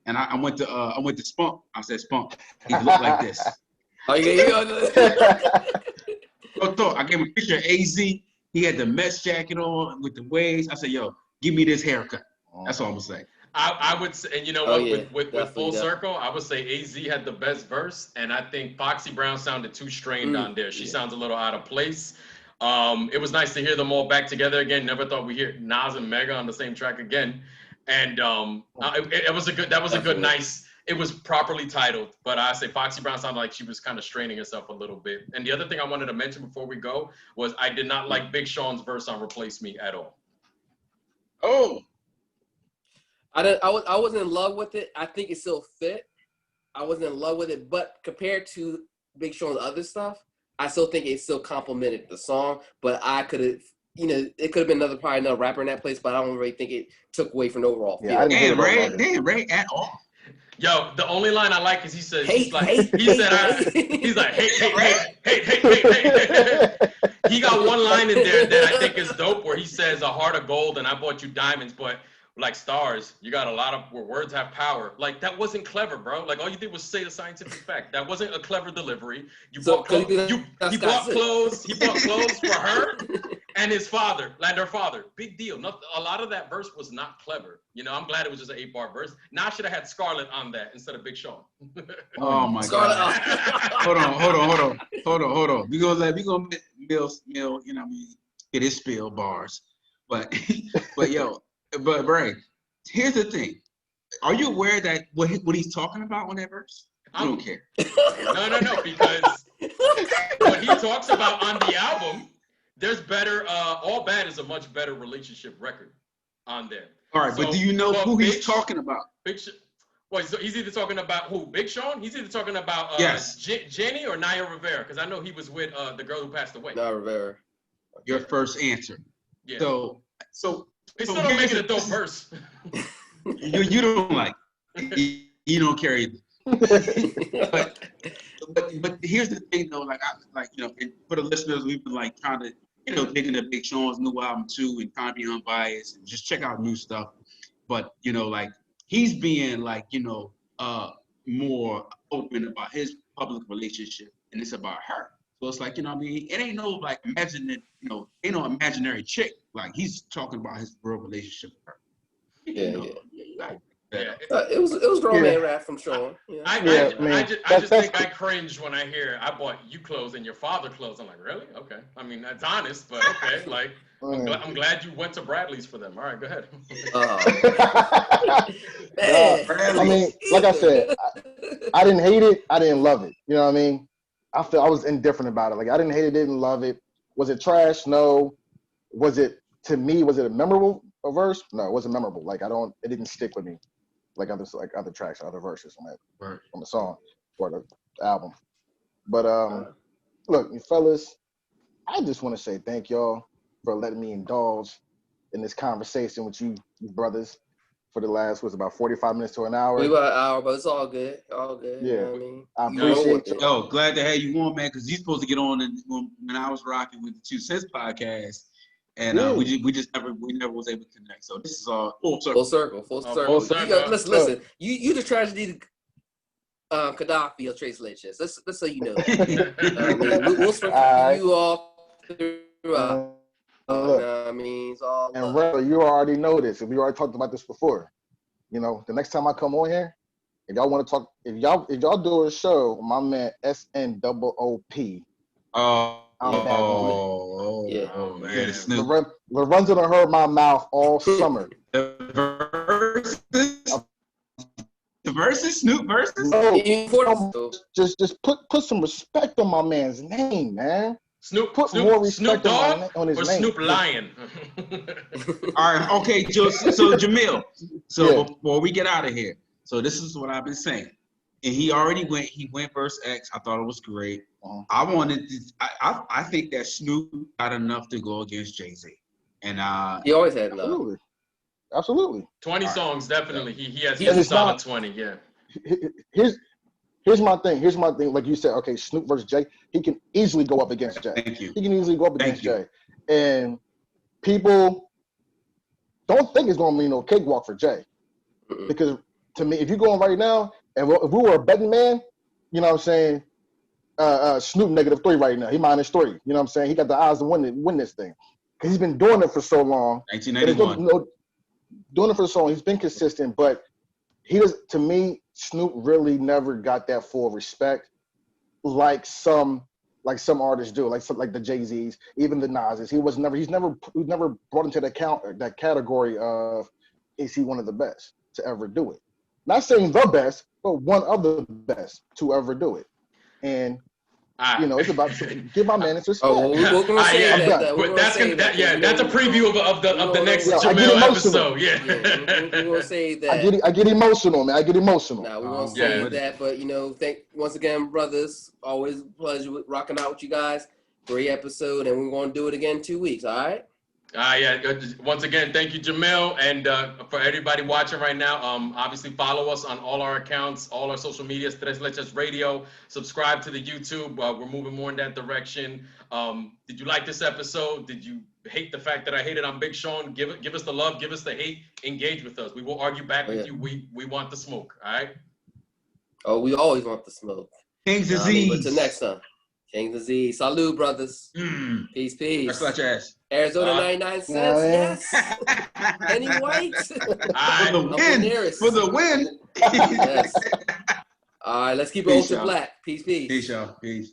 and I went to Spunk. I said Spunk. He looked like this. Oh, yeah. I gave him a picture of AZ. He had the Mets jacket on with the waves. I said, yo, give me this haircut. That's all I'm gonna say. I would say, and you know what, with full circle, I would say AZ had the best verse, and I think Foxy Brown sounded too strained on there. She sounds a little out of place. It was nice to hear them all back together again. Never thought we'd hear Nas and Mega on the same track again. And it was a good, nice. It was properly titled, but I say Foxy Brown sounded like she was kind of straining herself a little bit. And the other thing I wanted to mention before we go was I did not like Big Sean's verse on "Replace Me" at all. Oh. I wasn't in love with it. I think it still fit. I wasn't in love with it, but compared to Big Sean's other stuff, I still think it still complemented the song. But I could have, it could have been probably another rapper in that place. But I don't really think it took away from the overall feel. Damn, Ray at all. Yo, the only line I like is he says, he's like, hey. He got one line in there that I think is dope where he says, a heart of gold and I bought you diamonds, but like stars, you got a lot of where words have power. Like that wasn't clever, bro. Like all you did was say a scientific fact. That wasn't a clever delivery. He bought clothes for her and his father, and her father. Big deal. A lot of that verse was not clever. I'm glad it was just an 8-bar verse. Now I should have had Scarlett on that instead of Big Sean. Oh my God. Hold on. We gonna let Mill, get his spill bars. But But Ray, here's the thing. Are you aware that what he's talking about on that verse? I don't care. No, because what he talks about on the album, there's better. All Bad is a much better relationship record on there. All right, but do you know who he's talking about? So he's either talking about who? Big Sean? He's either talking about Jenny or Naya Rivera, because I know he was with the girl who passed away. Naya Rivera. Your first answer. Yeah. So. It still don't make it a dope verse. You don't like it. You don't care either. but here's the thing though, and for the listeners, we've been trying to, dig into Big Sean's new album too and kind of be unbiased and just check out new stuff. But he's being more open about his public relationship and it's about her. So it's it ain't no ain't no imaginary chick. He's talking about his real relationship with her. It was grown man rap from Sean. I just think I cringe when I hear I bought you clothes and your father clothes. I'm like, really? Okay. I mean, that's honest, but okay. I'm glad you went to Bradley's for them. All right, go ahead. I mean, like I said, I didn't hate it. I didn't love it. You know what I mean? I feel I was indifferent about it. I didn't hate it, didn't love it. Was it trash? No. Was it a memorable verse? No, it wasn't memorable. It didn't stick with me like other tracks, other verses on the song or the album. But look, you fellas, I just want to say thank y'all for letting me indulge in this conversation with you brothers for the last, about 45 minutes to an hour. We about an hour, but it's all good. All good. Yeah. You know what I mean? I appreciate you. Yo, glad to have you on, man, because you're supposed to get on when I was rocking with the 2 Cents podcast. And we never was able to connect. So this is all full circle. Full circle. Listen. You the tragedy Gaddafi of Trace Leches. Let's so you know. We'll sprinkle you all throughout. It's all. And Ray, you already know this. We already talked about this before. The next time I come on here, if y'all want to talk, if y'all do a show, my man SNOOP. Man. Lorenzo done heard my mouth all summer. The verses, Snoop verses. Just put some respect on my man's name, man. Snoop more respect Snoop Dogg on his or name. Snoop Lion. All right, okay. So Jameel. So before we get out of here, so this is what I've been saying. And he already went. He went verse X. I thought it was great. I think that Snoop got enough to go against Jay-Z, and he always had enough. Absolutely. 20 songs, definitely. He has a solid 20. Yeah. Here's my thing. Like you said, okay, Snoop versus Jay. He can easily go up against Jay. Thank you. He can easily go up against Jay, and people don't think it's going to be no cakewalk for Jay, because to me, if you're going right now, and if we were a betting man, you know what I'm saying, Snoop -3 right now. He -3. You know what I'm saying? He got the odds to win this thing. Because he's been doing it for so long. 1991. Doing it for so long. He's been consistent, but to me, Snoop really never got that full respect like some artists do, like the Jay-Z's, even the Nas's. He's never brought into that category of, is he one of the best to ever do it? Not saying the best, but one of the best to ever do it. And it's about give my man his respect. Oh, we're gonna say that. That's a preview of the next Jameel episode. Yeah. We're gonna say that. I get emotional, man. I get emotional. Now we're gonna say that, but thank once again, brothers. Always a pleasure rocking out with you guys. Great episode, and we're gonna do it again in 2 weeks. All right. Once again, thank you, Jameel, and for everybody watching right now, obviously follow us on all our accounts, all our social medias, Tres Leches Radio. Subscribe to the YouTube. We're moving more in that direction. Did you like this episode? Did you hate the fact that I hated on Big Sean? Give us the love, give us the hate. Engage with us. We will argue back with you. We want the smoke. All right. Oh, we always want the smoke. King's disease. But till next time. King's disease. Salud, brothers. Peace. That's such ass. Arizona 99 cents. Yes. Penny White. For the win. Yes. All right, let's keep it ultra black. Peace. Peace, y'all. Peace.